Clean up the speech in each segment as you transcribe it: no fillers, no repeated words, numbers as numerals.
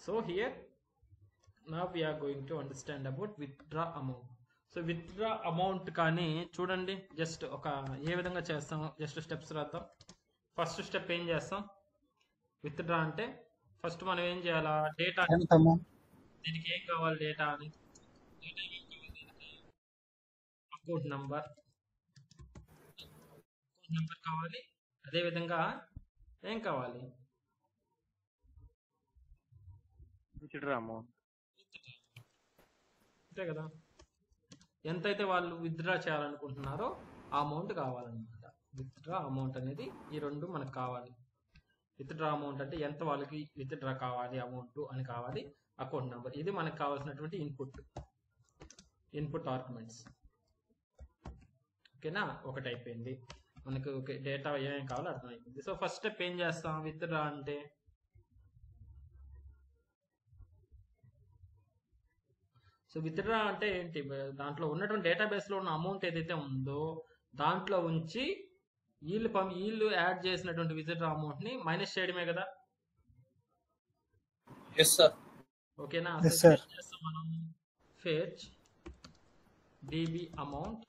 So here now we are going to understand about withdraw amount. So withdraw amount కానీ చూడండి, just ఒక ఏ విధంగా చేస్తాం, జస్ట్ స్టెప్స్ రాద్దాం. ఫస్ట్ స్టెప్ ఏం చేస్తాం, విత్డ్రా అంటే ఫస్ట్ మనం ఏం చేయాలా, డేటా, దీనికి ఏం కావాలి డేటా అని, డేటా ఏం కావాలి దీనికి, అకౌంట్ నంబర్ కావాలి. అదేవిధంగా ఏం కావాలి, విత్డ్రా అమౌంట్, అంతే కదా. ఎంతైతే వాళ్ళు విత్డ్రా చేయాలనుకుంటున్నారో ఆ అమౌంట్ కావాలన్నమాట. విత్డ్రా అమౌంట్ అనేది ఈ రెండు మనకు కావాలి. విత్డ్రా అమౌంట్ అంటే ఎంత వాళ్ళకి విత్డ్రా కావాలి అమౌంట్ అని కావాలి, అకౌంట్ నెంబర్. ఇది మనకు కావాల్సినటువంటి ఇన్పుట్ ఆర్గ్యుమెంట్స్. ఓకేనా, ఒకటి అయిపోయింది మనకు. డేటా ఏమేమి కావాలో అర్థమైపోయింది. సో ఫస్ట్ స్టెప్ ఏం చేస్తాం, విత్డ్రా అంటే సో విత్డ్రా అంటే ఏంటి, దాంట్లో ఉన్నటువంటి డేటాబేస్లో ఉన్న అమౌంట్ ఏదైతే ఉందో దాంట్లో ఉంచి వీళ్ళు యాడ్ చేసినటువంటి విత్డ్రా అమౌంట్ని మైనస్ చేయడమే కదా. ఓకేనా, మనం fetch DB amount,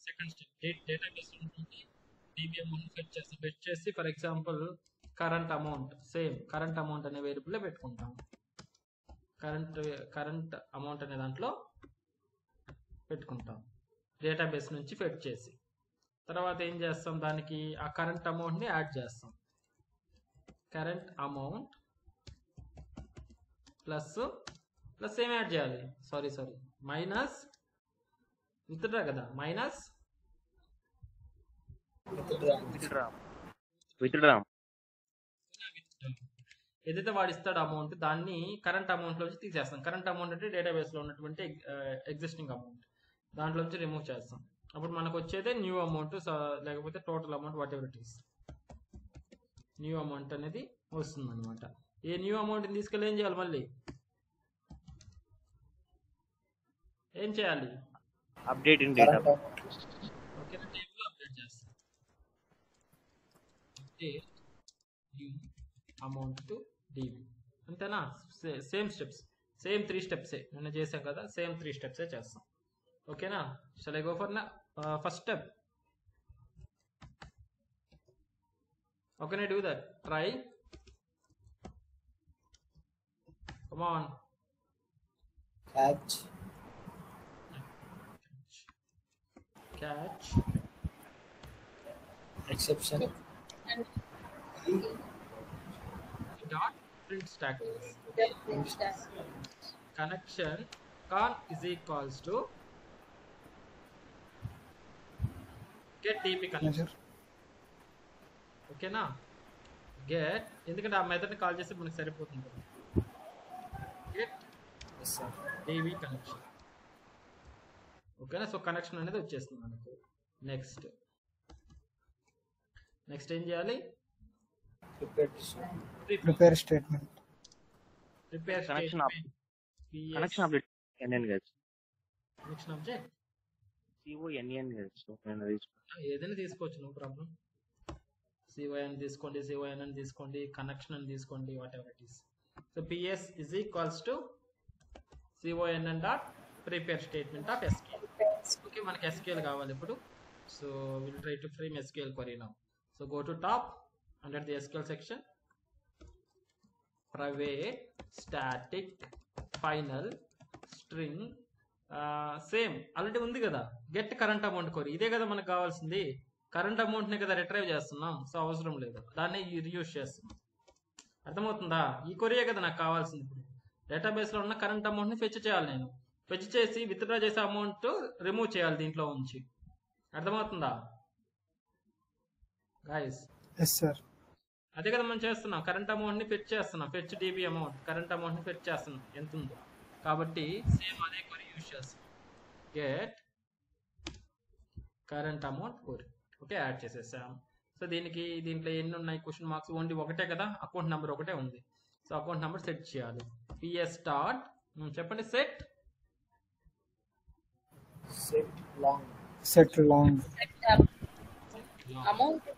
second step database ఉంటుంది, డిబి అమౌంట్ ఫెచ్ చేసి for example current amount, same current amount అనే వేరియబుల్లో పెట్టుకుంటాం. కరెంట్ అమౌంట్ అనే దాంట్లో పెట్టుకుంటాం డేటాబేస్ నుంచి ఫెచ్ చేసి. తర్వాత ఏం చేస్తాం, దానికి ఆ కరెంట్ అమౌంట్ని యాడ్ చేస్తాం. కరెంట్ అమౌంట్ ప్లస్ ఏం యాడ్ చేయాలి, సారీ మైనస్ విత్డ్రా కదా, మైనస్ విత్డ్రా ఏదైతే వాడు ఇస్తాడు అమౌంట్ దాన్ని కరెంట్ అమౌంట్ లోంచి తీసేస్తాం. కరెంట్ అమౌంట్ అంటే డేటాబేస్ లో ఉన్నటువంటి ఎగ్జిస్టింగ్ అమౌంట్, దాంట్లోంచి రిమూవ్ చేస్తాం. అప్పుడు మనకు వచ్చేదే న్యూ అమౌంట్, లేకపోతే total amount, what ever it is, new amount అనేది వస్తుంది అనమాట. ఏ న్యూ అమౌంట్ తీసుకెళ్ళి ఏం చేయాలి, మళ్ళీ ఏం చేయాలి, అప్డేటింగ్ డేటా. ఓకేనా, టేబుల్ అప్డేట్ చేస్తాం. Update new amount to dB, అంతేనా. సేమ్ స్టెప్స్, సేమ్ 3 స్టెప్సే నిన్న చేసాం కదా, సేమ్ 3 స్టెప్సే చేస్తాం. ఓకేనా, shall I go for first step. How can I do that? Try. Come on. Catch. Exception. Dot print status. Connection con is equals to get db connection. ఓకేనా, get, ఎందుకంటే ఆ మెథడ్ని call చేస్తే మనకు సరిపోతుంది. Get dB connection. ఓకేనా, so connection అనేది వచ్చేస్తుంది మనకు. నెక్స్ట్ ఏం చేయాలి, prepare statement. Connection update NN guys, connection object CONN guys, ఏదైనా తీసుకోవచ్చు, నో ప్రాబ్లం. CON తీసుకోండి, CONN తీసుకోండి, కనెక్షన్ అని తీసుకోండి, what ever it is. So PS is equals to CONN dot prepare statement of SQL. Okay, మనకి SQL కావాలి ఇప్పుడు. So will try to frame SQL query now. So go to top under the SQL section, private static final string, same already ఉంది కదా, get current amount కొరి, ఇదే కదా మనకు కావాల్సింది. Current అమౌంట్ని కదా రిట్రైవ్ చేస్తున్నాం, సో అవసరం లేదు, దాన్ని రీయూజ్ చేస్తున్నాం. అర్థమవుతుందా, ఈ కొరియే కదా నాకు కావాల్సింది. ఇప్పుడు డేటాబేస్లో ఉన్న కరెంట్ అమౌంట్ని ఫెచ్ చేయాలి, నేను ఫెచ్ చేసి విత్డ్రా చేసే అమౌంట్ రిమూవ్ చేయాలి దీంట్లో ఉంచి. అర్థమవుతుందా గాయస్? Yes sir. అదే కదా మనం చేస్తున్నాం, కరెంట్ అమౌంట్ని ఫెచ్ చేస్తున్నాం, ఫెచ్ డిబి అమౌంట్, కరెంట్ అమౌంట్ని ఫెచ్ చేస్తున్నాం ఎంత ఉందో. కాబట్టి సేమ్ అదే కొరి యూజ్ చేస్తాం, get current amount query. Okay, add చేసేసాం. సో దీంట్లో ఎన్ని ఉన్నాయి క్వశ్చన్ మార్క్స్, ఓన్లీ ఒకటే కదా, అకౌంట్ నెంబర్ ఒకటే ఉంది. సో అకౌంట్ నెంబర్ సెట్ చేయాలి. PS డాట్ చెప్పండి, సెట్ లాంగ్ అమౌంట్.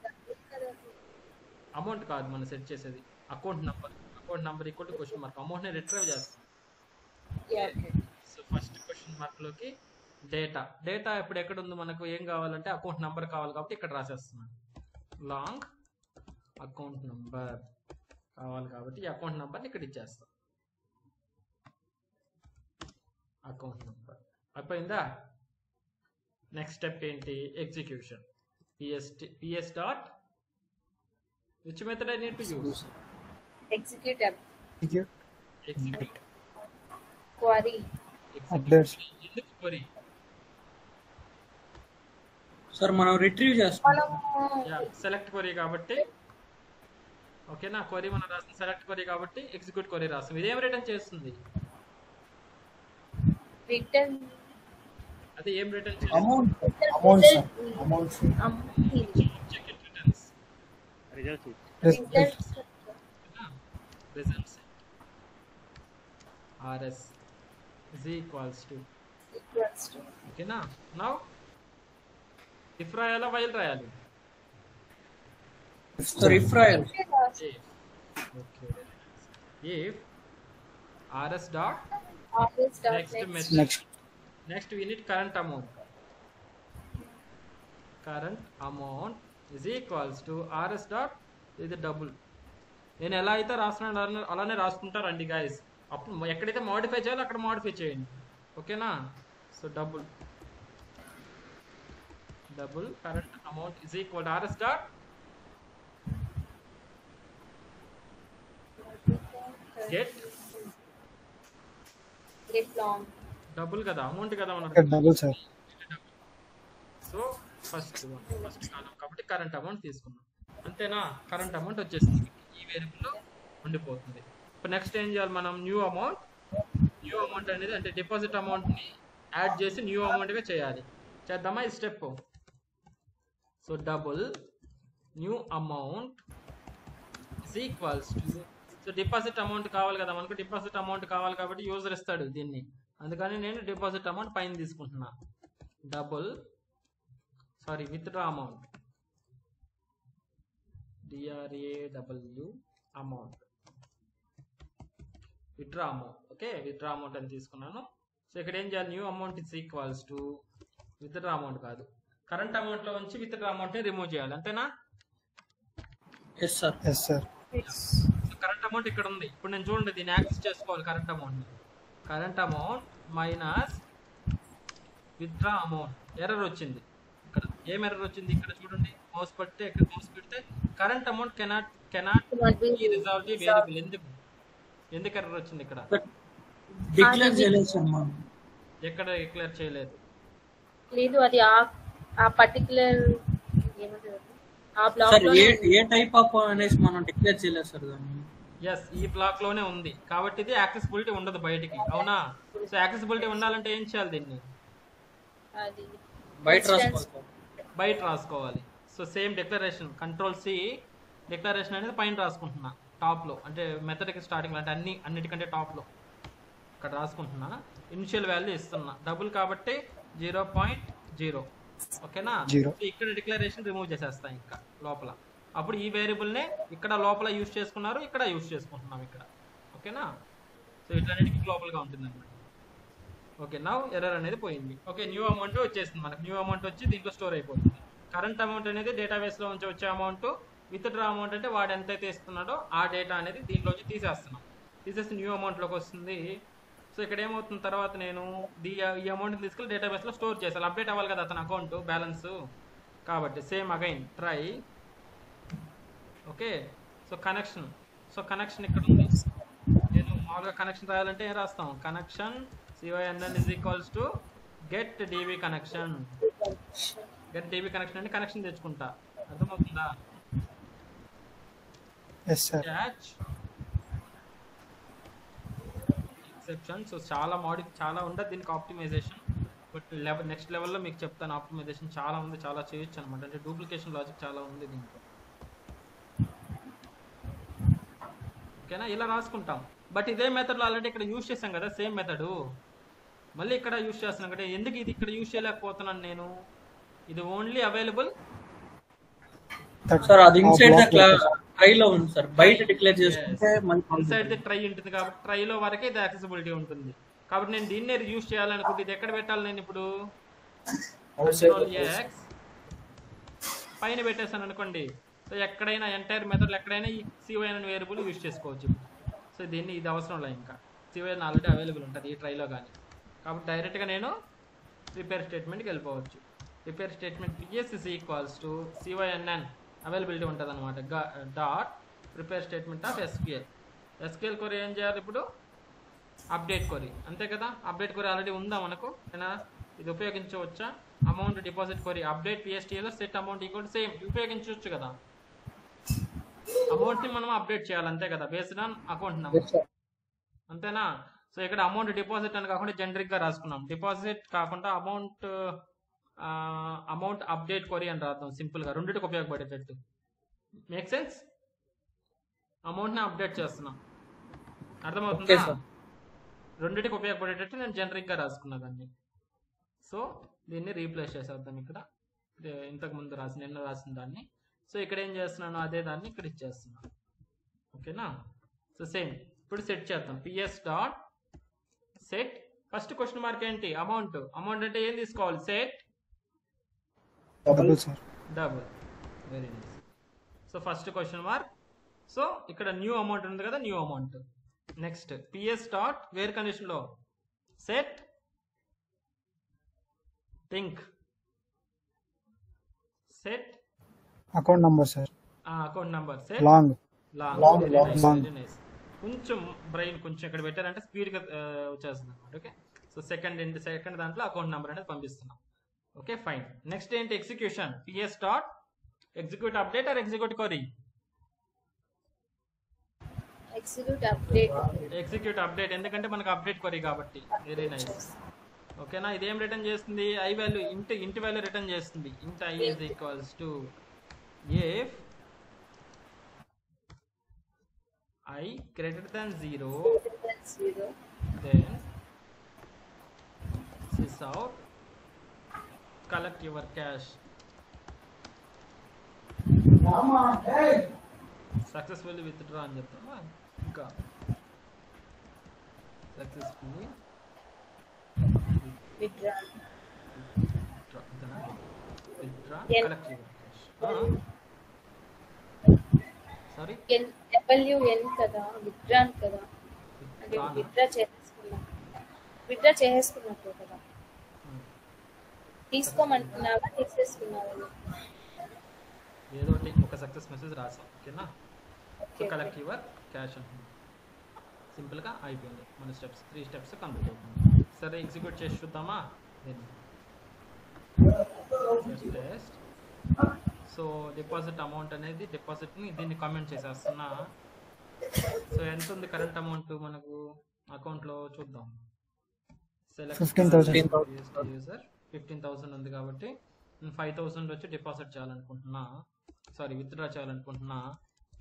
అమౌంట్ కాదు మనం సెట్ చేసేది, account number equal to question mark, అమౌంట్ని రిట్రైవ్ చేస్తాం. సో ఫస్ట్ క్వశ్చన్ మార్క్లోకి డేటా ఇప్పుడు ఎక్కడ ఉంది, మనకు ఏం కావాలంటే అకౌంట్ నంబర్ కావాలి కాబట్టి ఇక్కడ రాసేస్తున్నాను. లాంగ్ అకౌంట్ నంబర్ కావాలి కాబట్టి ఈ అకౌంట్ నంబర్ని ఇక్కడ ఇచ్చేస్తాం. అకౌంట్ నంబర్ అయిపోయిందా. నెక్స్ట్ స్టెప్ ఏంటి, execution. ps dot which method I need to use? Execute Execute query. Updates. ఎందుకు query? సార్ మనం రిట్రీవ్ చేస్తాం. సెలెక్ట్ క్వరీ కాబట్టి ఓకేనా, క్వరీ మనం రాస్తాం సెలెక్ట్ క్వరీ కాబట్టి ఎగ్జిక్యూట్ క్వరీ రాస్తాం. ఇదేం రిటర్న్ చేస్తుంది, Return అది ఏం రిటర్న్ చేస్తుంది, amount check it returns results results rs is equals to ఓకేనా. నౌ ఇఫ్ రాయాలా వైల్ రాయాలి, సార్ ఇఫ్ రాయాలి. okay, if rs dot next we need current amount is equals to rs dot ఇది double. నేను ఎలా అయితే రాస్తున్నాను అలానే రాసుకుంటారండి గైస్. అప్పుడు ఎక్కడైతే మోడిఫై చేయాలో అక్కడ మోడిఫై చేయండి ఓకేనా. So double current amount is equal to rs dot get long. Double కదా, అమౌంట్ కదా మనం. Double sir. సో ఫస్ట్ కాలం కాబట్టి కరెంట్ అమౌంట్ తీసుకున్నాం అంతేనా. కరెంట్ అమౌంట్ వచ్చేసింది ఈ వేరియబుల్లో ఉండిపోతుంది. ఇప్పుడు నెక్స్ట్ ఏం చేయాలి మనం, న్యూ అమౌంట్ అనేది అంటే డిపాజిట్ అమౌంట్ని యాడ్ చేసి న్యూ అమౌంట్గా చేయాలి. చేద్దామా ఈ step. So double new amount is equals to, so deposit amount కావాలి కదా మనకు, డిపాజిట్ అమౌంట్ కావాలి కాబట్టి యూజర్ ఇస్తాడు దీన్ని, అందుకని నేను డిపాజిట్ అమౌంట్ పైన తీసుకుంటున్నా. Withdraw amount DRAW amount, withdraw amount. Okay, withdraw amount అని తీసుకున్నాను. సో ఇక్కడ ఏం చేయాలి, new amount is equals to withdraw amount కాదు, కరెంట్ అమౌంట్ లో ఉంచి విత్డ్రా అమౌంట్ ని రిమూవ్ చేయాలి అంతేనా. Yes sir. కరెంట్ అమౌంట్ ఇక్కడ ఉంది. ఇప్పుడు నేను చూడండి దీన్ని యాక్సెస్ చేసుకోవాలి. Current amount minus withdraw amount. Error వచ్చింది ఇక్కడ. ఏం ఎర్రర్ వచ్చింది ఇక్కడ చూడండి, మౌస్ పెడితే current amount cannot be resolved variable. ఎందుకు ఎర్రర్ వచ్చింది ఇక్కడ, డిక్లేర్ చేయలేదు సార్ మనం. ఎక్కడ డిక్లేర్ చేయలేదు లేదు, అది ఆ పర్టిక్యులర్ ఆ బ్లాక్ సార్ లో ఏ టైప్ ఆఫ్ అనేసి మనం డిక్లేర్ చేయలేదు సార్ దాన్ని. ఎస్, ఈ బ్లాక్ లోనే ఉంది కాబట్టి ఇది యాక్సెసిబిలిటీ ఉండదు బయటికి, అవునా. సో యాక్సెసిబిలిటీ ఉండాలంటే ఏం చేయాలి, దీన్ని అది బయట రాసుకోవాలి. So same declaration Ctrl+C declaration అనేది పైన రాసుకుంటున్నా టాప్ లో, అంటే మెథడ్కి స్టార్టింగ్ అంటే అన్నిటికంటే టాప్ లో ఇక్కడ రాసుకుంటున్నా. ఇనిషియల్ వాల్యూ ఇస్తున్నా, డబుల్ కాబట్టి 0.0 ఓకేనా. ఇక్కడ డిక్లరేషన్ రిమూవ్ చేసేస్తా ఇంకా లోపల. అప్పుడు ఈ వేరియబుల్నే ఇక్కడ లోపల యూజ్ చేసుకున్నారు, ఇక్కడ యూజ్ చేసుకుంటున్నాం ఇక్కడ ఓకేనా. సో ఇట్లన్నిటికీ లోపలగా ఉంటుంది అనమాట. ఓకే, నౌ ఎర్రర్ అనేది పోయింది. ఓకే, న్యూ అమౌంట్ వచ్చేసింది మనకు. న్యూ అమౌంట్ వచ్చి దీంట్లో స్టోర్ అయిపోతుంది. కరెంట్ అమౌంట్ అనేది డేటాబేస్లో నుంచి వచ్చే అమౌంట్, విత్డ్రా అమౌంట్ అంటే వాడు ఎంతైతే ఇస్తున్నాడో ఆ డేటా అనేది దీంట్లోంచి తీసేస్తున్నాం. తీసేసి న్యూ అమౌంట్లోకి వస్తుంది. సో ఇక్కడ ఏమవుతుంది, తర్వాత నేను ఈ అమౌంట్ని తీసుకెళ్ళి డేటాబేస్లో స్టోర్ చేయాలి. అప్డేట్ అవ్వాలి కదా అతని అకౌంట్ బ్యాలెన్స్, కాబట్టి same again try. Okay, so connection ఇక్కడ ఉంది. నేను మామూలుగా కనెక్షన్ రాయాలంటే ఏం రాస్తాం, connection CYNN is equals to get DB connection. get DB connection అంటే కనెక్షన్ తెచ్చుకుంటా, అర్థమవుతుందా. Catch exception. సో చాలా ఉండదు దీనికి ఆప్టిమైజేషన్, బట్ నెక్స్ట్ లెవెల్లో మీకు చెప్తాను. ఆప్టిమైజేషన్ చాలా ఉంది, చాలా చేయొచ్చు అనమాట. అంటే డూప్లికేషన్ లాజిక్ చాలా ఉంది దీంట్లో ఓకేనా. ఇలా రాసుకుంటాం. బట్ ఇదే మెథడ్లో ఆల్రెడీ ఇక్కడ యూజ్ చేసాం కదా, సేమ్ మెథడ్ మళ్ళీ ఇక్కడ యూజ్ చేస్తున్నాం కదా. ఎందుకు ఇది ఇక్కడ యూజ్ చేయలేకపోతున్నాను నేను, ఇది ఓన్లీ అవైలబుల్ సార్ అది ఇన్సైడ్ ద క్లాస్ ట్రైలో ఉంది సార్. బయట డిక్లేర్ చేసుకుంటే ఇన్సైడ్ ది ట్రై ఉంటుంది కాబట్టి ట్రైలో వరకే ఇది యాక్సెసిబిలిటీ ఉంటుంది. కాబట్టి నేను దీన్నే యూజ్ చేయాలనుకుంటే ఇది ఎక్కడ పెట్టాలి? నేను ఇప్పుడు Ctrl+X పైన పెట్టేసాను అనుకోండి. సో ఎక్కడైనా ఎంటైర్ మెథడ్ ఎక్కడైనా ఈ CYN అనే వేరియబుల్ యూజ్ చేసుకోవచ్చు. సో దీన్ని ఇది అవసరం లేదు, ఇంకా CYN ఆల్రెడీ అవైలబుల్ ఉంటుంది ఈ ట్రైలో కానీ. కాబట్టి డైరెక్ట్గా నేను ప్రిపేర్ స్టేట్మెంట్కి వెళ్ళిపోవచ్చు. Prepare statement PS is equals to CYNN availability ఉంటుంది అనమాట. Dot prepare statement of SQL కొరీ ఏం చేయాలి ఇప్పుడు? అప్డేట్ కొరీ, అంతే కదా. అప్డేట్ కొరీ ఆల్రెడీ ఉందా మనకు, ఇది ఉపయోగించవచ్చా? అమౌంట్ డిపాజిట్ కొరీ అప్డేట్ PSTలో సెట్ అమౌంట్ ఈక్వల్ సేమ్ ఉపయోగించవచ్చు కదా. అమౌంట్ని మనం అప్డేట్ చేయాలి అంతే కదా, బేస్డ్ ఆన్ అకౌంట్ నెంబర్, అంతేనా. సో ఇక్కడ అమౌంట్ డిపాజిట్ అని కాకుండా జనరిక్గా రాసుకున్నాం. డిపాజిట్ కాకుండా అమౌంట్ అప్డేట్ కొరీ అని రాద్దాం సింపుల్గా, రెండింటికి ఉపయోగపడేటట్టు. Make sense? అమౌంట్ని అప్డేట్ చేస్తున్నాం, అర్థమవుతుందా? రెండింటికి ఉపయోగపడేటట్టు నేను జనరిక్గా రాసుకున్నా దాన్ని. సో దీన్ని రీప్లేస్ చేసేద్దాం ఇక్కడ, ఇంతకుముందు నిన్న రాసిన దాన్ని. సో ఇక్కడ ఏం చేస్తున్నాను, అదే దాన్ని ఇక్కడ ఇచ్చేస్తున్నాను. ఓకేనా. సో సేమ్ ఇప్పుడు సెట్ చేద్దాం. PS dot set first question mark ఏంటి? అమౌంట్. అమౌంట్ అంటే ఏం తీసుకోవాలి? Set double. Very nice. So first question mark. So ఇక్కడ న్యూ అమౌంట్ ఉంది కదా, new amount. Next PS dot where condition లో set think set account number sir. Account number set long. Very nice. కొంచెం brain కొంచెం ఇక్కడ పెట్టారంటే speed గా వచ్చేస్తుంది అనమాట. ఓకే. సో సెకండ్ దాంట్లో అకౌంట్ నెంబర్ అనేది పంపిస్తున్నాం. Okay fine. నెక్స్ట్ ఏంటి? Execution. PS dot execute update are execute కొరీ? Execute update, ఎందుకంటే మనకు అప్డేట్ కొరీ కాబట్టి. Very nice. ఓకేనా. ఇదేం రిటర్న్ చేస్తుంది? ఐ వాల్యూ ఇంటి వాల్యూ రిటర్న్ చేస్తుంది. ఇంట్ I is equals to if I greater than 0 then sys out collect your cash. Successfully withdraw అని చెప్తామా? ఇంకా successfully withdraw collect your cash. Sorry WN కదా, విత్డ్రాన్ కదా, అంటే విత్డ్రా చేసేసుకున్నట్టు కదా. తీసుకోమంటున్నావా తీసేసుకున్నావా? ఏదో ఒక సక్సెస్ మెసేజ్ రాసాం. ఓకేనా. సో కలెక్ట్ యువర్ క్యాష్ అంటున్నాం. సింపుల్గా అయిపోయింది మన స్టెప్స్. 3 స్టెప్స్ కంప్లీట్ అవుతుంది. సరే ఎగ్జిక్యూట్ చేసి చూద్దామా? టెస్ట్. సో డిపాజిట్ అమౌంట్ అనేది డిపాజిట్ని దీన్ని కామెంట్ చేసేస్తున్నా. సో ఎంత ఉంది కరెంట్ అమౌంట్ మనకు అకౌంట్లో చూద్దాం. సెలెక్ట్ 15,000 ఉంది కాబట్టి 5,000 వచ్చి డిపాజిట్ చేయాలనుకుంటున్నా, సారీ విత్డ్రా చేయాలనుకుంటున్నా.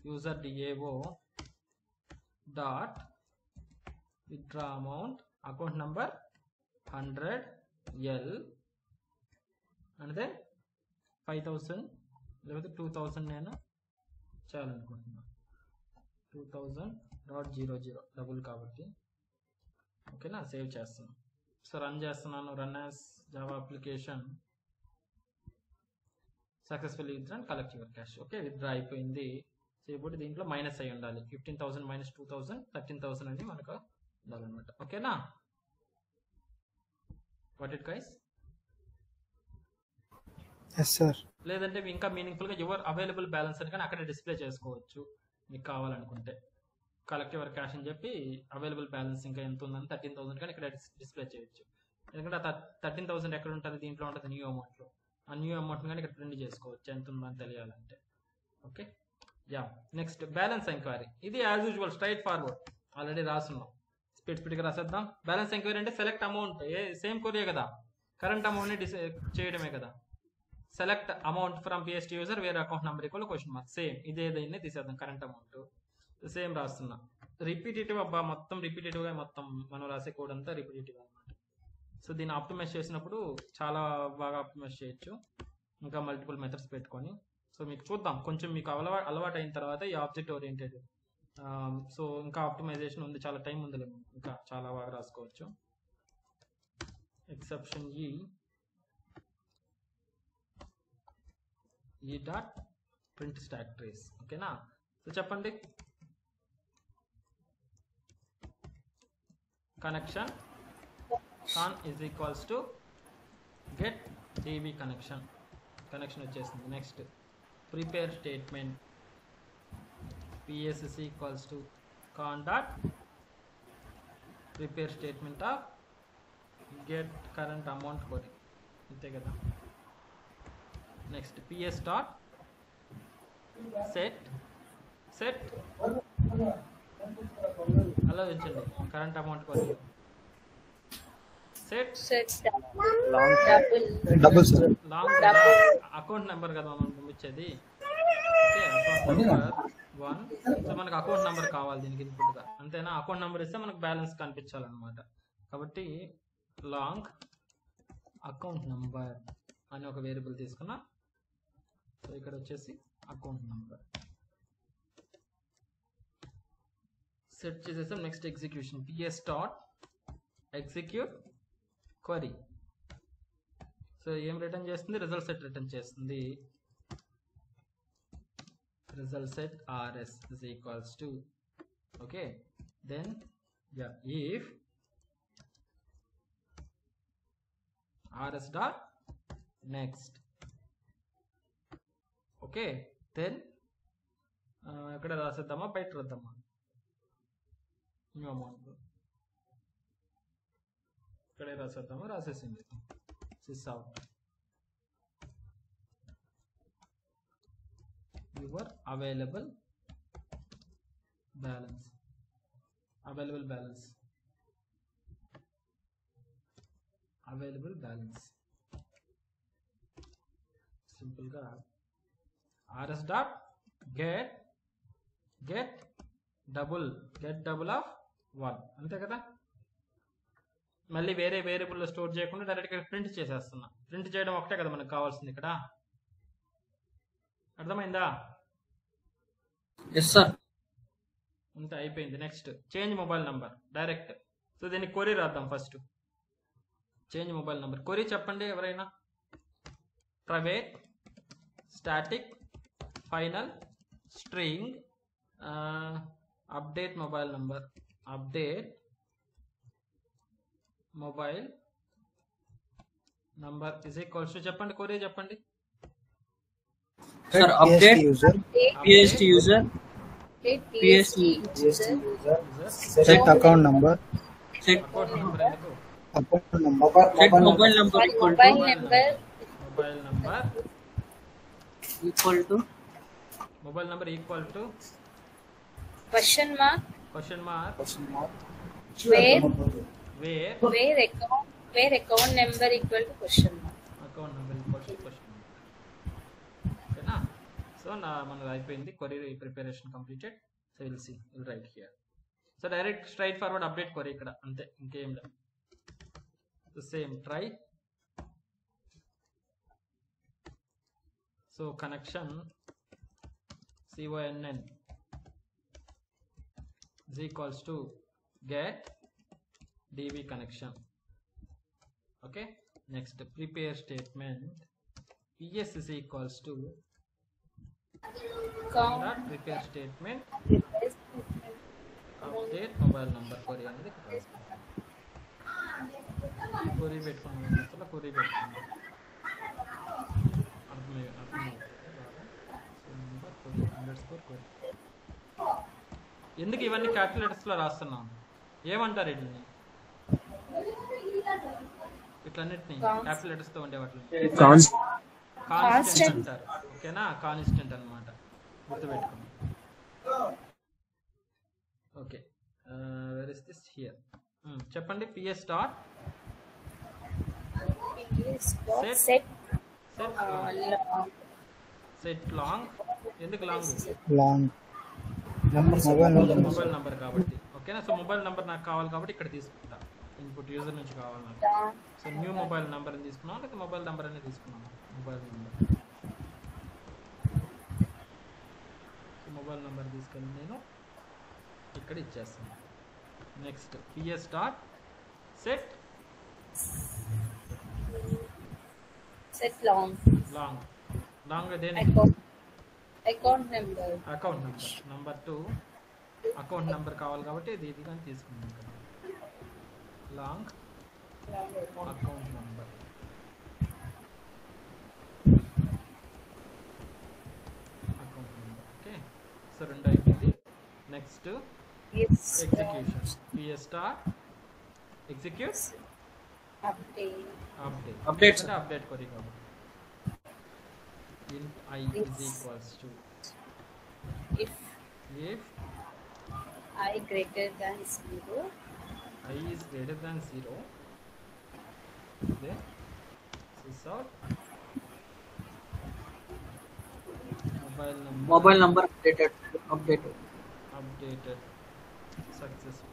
User DAO dot withdraw amount account number 100L అంటే 5,000 లేకపోతే 2,000 నేను చేయాలనుకుంటున్నా. 2,000.00 డబుల్ కాబట్టి. ఓకేనా. సేవ్ చేస్తున్నాను. సో రన్ చేస్తున్నాను. Run as Java application. Successfully withdraw collect your cash. Okay withdraw అయిపోయింది. సో ఇప్పుడు దీంట్లో మైనస్ అయి ఉండాలి. 15,000 మైనస్ 2,000 13,000 అని మనకు ఉండాలన్నమాట. ఓకేనా. What it guys? Yes sir. లేదంటే ఇంకా మీనింగ్ఫుల్గా యువర్ అవైలబుల్ బ్యాలెన్స్ అని కానీ అక్కడ డిస్ప్లే చేసుకోవచ్చు మీకు కావాలనుకుంటే. కలెక్ట్ యువర్ క్యాష్ అని చెప్పి అవైలబుల్ బ్యాలెన్స్ ఇంకా ఎంత ఉందని 13,000 కానీ ఇక్కడ డిస్ప్లే చేయొచ్చు. ఎందుకంటే 13,000 ఎక్కడ ఉంటుంది? దీంట్లో ఉంటుంది న్యూ అమౌంట్లో. ఆ న్యూ అమౌంట్ కానీ ఇక్కడ ప్రింట్ చేసుకోవచ్చు ఎంత ఉందని తెలియాలంటే. Okay yeah. Next balance enquiry. ఇది as usual straightforward, already రాస్తున్నాం. స్పీడ్గా రాసేద్దాం. బ్యాలెన్స్ ఎంక్వైరీ అంటే సెలెక్ట్ అమౌంట్, సేమ్ కొరియే కదా, కరెంట్ అమౌంట్ని చేయడమే కదా. Select amount from PST user వేరే account number equal question mark. Same ఇదే దీన్ని తీసేద్దాం. కరెంట్ అమౌంట్ సేమ్ రాస్తున్నా. రిపీటేటివ్ అబ్బా, మొత్తం రిపీటేటివ్గా మొత్తం మనం రాసే కోడ్ అంతా రిపీటేటివ్ అనమాట. సో దీన్ని ఆప్టిమైజ్ చేసినప్పుడు చాలా బాగా ఆప్టిమైజ్ చేయొచ్చు, ఇంకా మల్టిపుల్ మెథడ్స్ పెట్టుకొని. సో మీకు చూద్దాం కొంచెం మీకు అలవాటు అయిన తర్వాత ఈ ఆబ్జెక్ట్ ఓరియంటెడ్. సో ఇంకా ఆప్టిమైజేషన్ ఉంది, చాలా టైం ఉంది, ఇంకా చాలా బాగా రాసుకోవచ్చు. Exception e dot print stack trace. ఓకేనా? సో చెప్పండి, connection con is equals to get db connection వచ్చేసింది. Next prepare statement ps is equals to con dot prepare statement of get current amount query. అంతే కదా. Next ps dot set అలా ఉంచండి current amount query. Set double sir. Long account number కదా మనం పంపించేది. Okay, account number 1. So మనకు account number కావాలి దీనికి ఇన్పుట్ గా, అంతేనా? అకౌంట్ నెంబర్ ఇస్తే మనకు బ్యాలెన్స్ కనిపించాలన్నమాట. కాబట్టి లాంగ్ అకౌంట్ నెంబర్ అని ఒక వేరియబుల్ తీసుకున్నా. సో ఇక్కడ వచ్చేసి అకౌంట్ నెంబర్ సెట్ చేసేసాం. Next execution ps dot execute query. So ఏం రిటర్న్ చేస్తుంది? రిజల్ట్ సెట్ రిటర్న్ చేస్తుంది. result set rs is equals to, okay, then if rs dot next, okay, then ఇక్కడ రాసేద్దామా బయట రాద్దామా? న్యూ అమౌంట్ ఇక్కడే రాసేద్దామా? రాసేసింది sys out your available balance simple గా rs dot get double of 1. అంతే కదా. మళ్ళీ వేరే వేరియబుల్ లో స్టోర్ చేయకుండా డైరెక్ట్ గా ప్రింట్ చేసేస్తున్నా. ప్రింట్ చేయడం ఒకటే కదా మనకు కావాల్సింది ఇక్కడ. అర్థమైందా? Yes sir. అంతే, అయిపోయింది. Next change mobile number direct. So దీన్ని క్వరీ రాద్దాం first. Change mobile number query చెప్పండి ఎవరైనా. Private static final string update mobile number is equals to చెప్పండి క్వరీ చెప్పండి. Sir, update user, PST user, set account number, set account number ఎందుకు? set mobile number equal mobile to mobile number equal to question mark where account number equal to question mark. Account number equal to question. ఓకేనా? So మనది అయిపోయింది. Query preparation completed. So will write here. So direct straightforward update query ఇక్కడ, అంతే, ఇంకేం లేదు. So same try. So connection CONN is equals to get DB connection. Okay, next prepare statement PS is equals to dot prepare statement update mobile number query అనేది query పెట్టుకున్నాం. అసలు query పెట్టుకున్నాం. ఎందుకు ఇవన్నీ క్యాల్కులేటర్స్ లో రాస్తున్నాం? ఏమంటారు వీటిని? ఇట్లన్నిటిని క్యాల్కులేటర్స్ తో ఉండే వాటిని కాన్స్టెంట్ అంటారు. ఓకేనా? కాన్స్టెంట్ అన్నమాట, గుర్తుపెట్టుకోండి. Okay, where is this here? చెప్పండి. PS dot set long. ఎందుకు లాంగ్? మొబైల్ నంబర్ కాబట్టి. ఓకేనా? సో మొబైల్ నంబర్ నాకు కావాలి కాబట్టి ఇక్కడ తీసుకుంటా. ఇన్పుట్ యూజర్ నుంచి కావాలి నాకు. సో న్యూ మొబైల్ నంబర్ అని తీసుకున్నాం, లేకపోతే మొబైల్ నంబర్ అనేది తీసుకున్నాం. మొబైల్ నంబర్ మొబైల్ నెంబర్ తీసుకెళ్ళి నేను ఇక్కడ ఇచ్చేస్తాను. Next PS dot set Set long. Long దేని Account number. Account number. Number 2 account number కావాలి కాబట్టి ఇది కానీ తీసుకుందాం ఇక్కడ. Long account number. Okay, so 2 అయిపోయింది. Next Yes. Execution. PS star execute Update. Update, sir. Update query కాబట్టి int I is equals to If if I greater than 0, I is greater than 0, then this out Mobile number updated. Successful.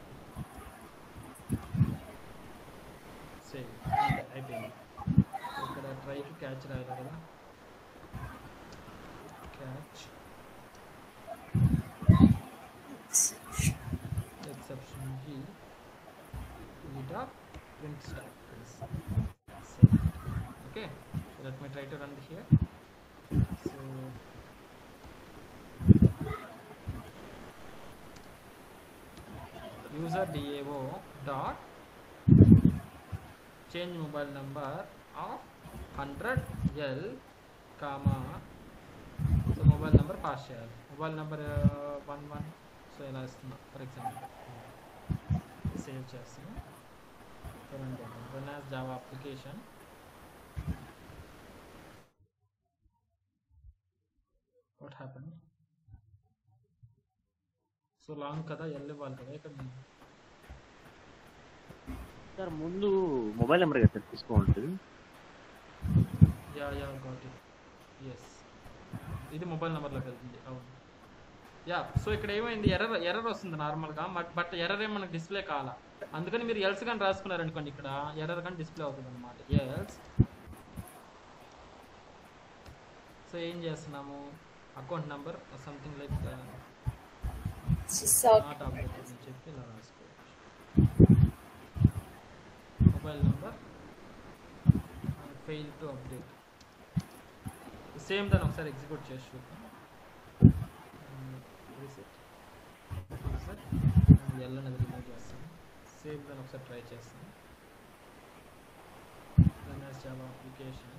Save. అయిపోయింది. ఇక్కడ try to catch రాయాలి కదా. Catch exception G eta print stack is set. Okay, so let me try to run this here. So user DAO dot change mobile number of 100L comma, so mobile number pass చేయాలి. mobile number 11, so ఇలా ఇస్తున్నా. For example save చేస్తాను. Run as Java application. What happen? So long కదా, L ఇవ్వాలి కదా ఇక్కడ. Sir ముందు mobile number కదా సార్ తీసుకోవాలి. Yeah got it. ఎస్, ఇది మొబైల్ నెంబర్లోకి వెళ్తుంది. అవును. యా, సో ఇక్కడ ఏమైంది, ఎర్రర్ వస్తుంది నార్మల్గా, బట్ ఎర్రర్ ఏం మనకు డిస్ప్లే కావాలా. అందుకని మీరు ఎల్స్ కానీ రాసుకున్నారనుకోండి, ఇక్కడ ఎర్రర్ కానీ డిస్ప్లే అవుతుంది అనమాట. ఎల్స్. సో ఏం చేస్తున్నాము, account number something like not updated అని చెప్పి ఇలా రాసుకోవచ్చు. Mobile number fail to update. Same దాన్ని ఒకసారి ఎగ్జిక్యూట్ చేసి చూద్దాం. ఎల్ అనేది రిమూవ్ చేస్తాను. సేమ్ దాన్ని ఒకసారి ట్రై చేస్తాను. Java application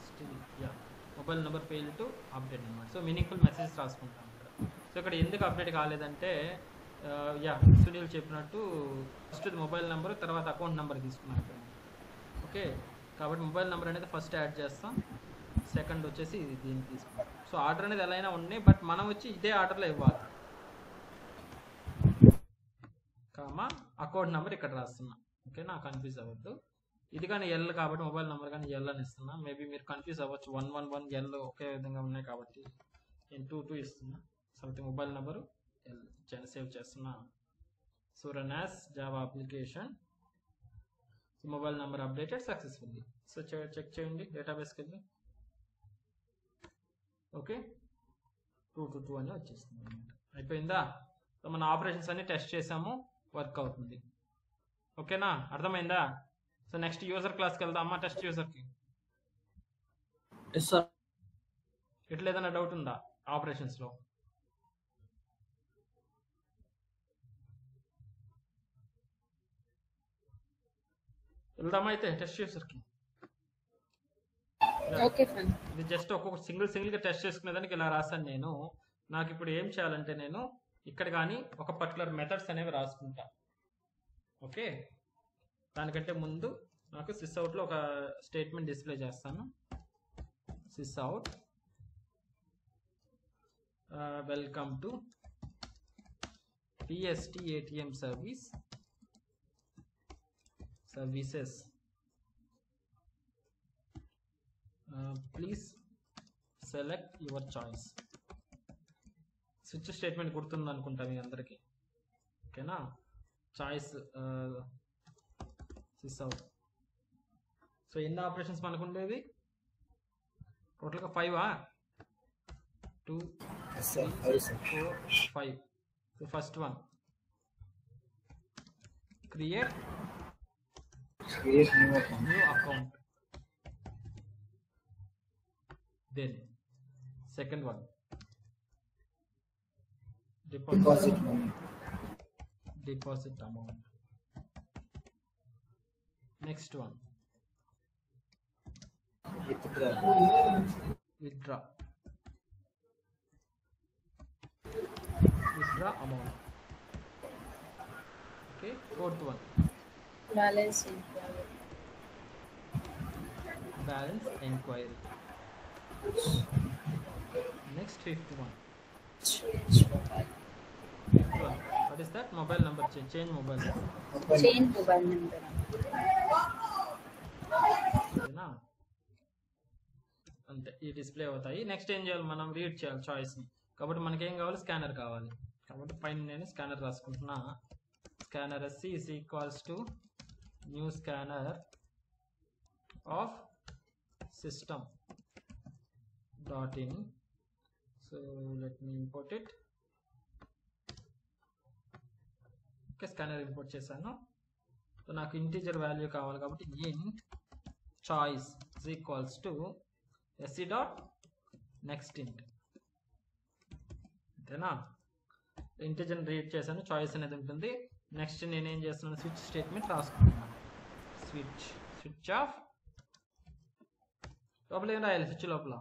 still yeah mobile number fail to update అనమాట. సో మీనింగ్ఫుల్ మెసేజ్ రాసుకుంటాం ఇక్కడ. సో ఇక్కడ ఎందుకు అప్డేట్ కాలేదంటే యా సునీల్ చెప్పినట్టు ఫస్ట్ మొబైల్ నెంబర్ తర్వాత అకౌంట్ నెంబర్ తీసుకున్నాం ఇక్కడ. ఓకే, కాబట్టి మొబైల్ నెంబర్ అనేది ఫస్ట్ యాడ్ చేస్తాం, సెకండ్ వచ్చేసి ఇది దీన్ని తీసుకుంటాం. సో ఆర్డర్ అనేది ఎలా అయినా ఉన్నాయి, బట్ మనం వచ్చి ఇదే ఆర్డర్లో ఇవ్వాలి. కామా అకౌంట్ నెంబర్ ఇక్కడ రాస్తున్నా. ఓకేనా, కన్ఫ్యూజ్ అవ్వద్దు. ఇది కానీ ఎల్ కాబట్టి మొబైల్ నెంబర్ కానీ ఎల్ అని ఇస్తున్నా. మేబీ మీరు కన్ఫ్యూజ్ అవ్వచ్చు, 111 ఎల్ ఒకే విధంగా ఉన్నాయి కాబట్టి నేను 22 ఇస్తున్నా. Something mobile number L save చేస్తున్నా. So run as Java application. Mobile number updated successfully. So check చేయండి డేటాబేస్కి వెళ్ళి. ఓకే, 222 అని వచ్చేస్తుంది అనమాట. అయిపోయిందా? సో మన ఆపరేషన్స్ అన్ని టెస్ట్ చేసాము, వర్క్ అవుతుంది. ఓకేనా, అర్థమైందా? సో నెక్స్ట్ యూజర్ క్లాస్కి వెళ్దామా, టెస్ట్ యూజర్కి. Yes, sir. ఇట్లా ఏదైనా డౌట్ ఉందా ఆపరేషన్స్లో? వెళ్దామా అయితే టెస్ట్ యూజర్కి. Okay, fine. ఇది జస్ట్ ఒక్కొక్క సింగిల్గా టెస్ట్ చేసుకునేదానికి ఇలా రాశాను నేను. నాకు ఇప్పుడు ఏం చేయాలంటే నేను ఇక్కడ కానీ ఒక పర్టికులర్ మెథడ్స్ అనేవి రాసుకుంటా. ఓకే, దానికంటే ముందు నాకు సిస్అవుట్లో ఒక స్టేట్మెంట్ డిస్ప్లే చేస్తాను. Sysout welcome to PST ATM services please select your choice. Switch statement గుర్తుంది అనుకుంటా మీ అందరికి. ఓకేనా, చాయిస్ సిస్అవుట్. సో ఎన్ని ఆపరేషన్స్ మనకు ఉండేది టోటల్గా 5. 2, Yes, sir. 3, Sir. 4, 5. So first one, create Create new account. new account. Then second one, Deposit money. deposit amount. Next one, Withdraw. withdraw amount. Okay, fourth one, Balance inquiry. balance inquiry. Next, fifth one. Change mobile. Fifth one, what is that? Mobile number change. Change mobile number. Change mobile number. ఓకేనా? అంతే, ఈ display అవుతాయి. Next ఏం చేయాలి, మనం read చేయాలి చాయిస్ని. కాబట్టి మనకి ఏం కావాలి, స్కానర్ కావాలి. కాబట్టి పైన నేను స్కానర్ రాసుకుంటున్నా. Scanner SC is equals to new scanner of system dot in. So let me import it. Okay, scanner import చేశాను. సో నాకు ఇంటీజర్ వాల్యూ కావాలి కాబట్టి int choice is equals to SC dot next int. అంతేనా? Integer read చేశాను, choice అనేది ఉంటుంది. Next నేనేం చేస్తున్నాను, స్విచ్ స్టేట్మెంట్ రాసుకుంటున్నాను. స్విచ్ ఆఫ్ లోపల ఏం రాయాలి, స్విచ్ లోపల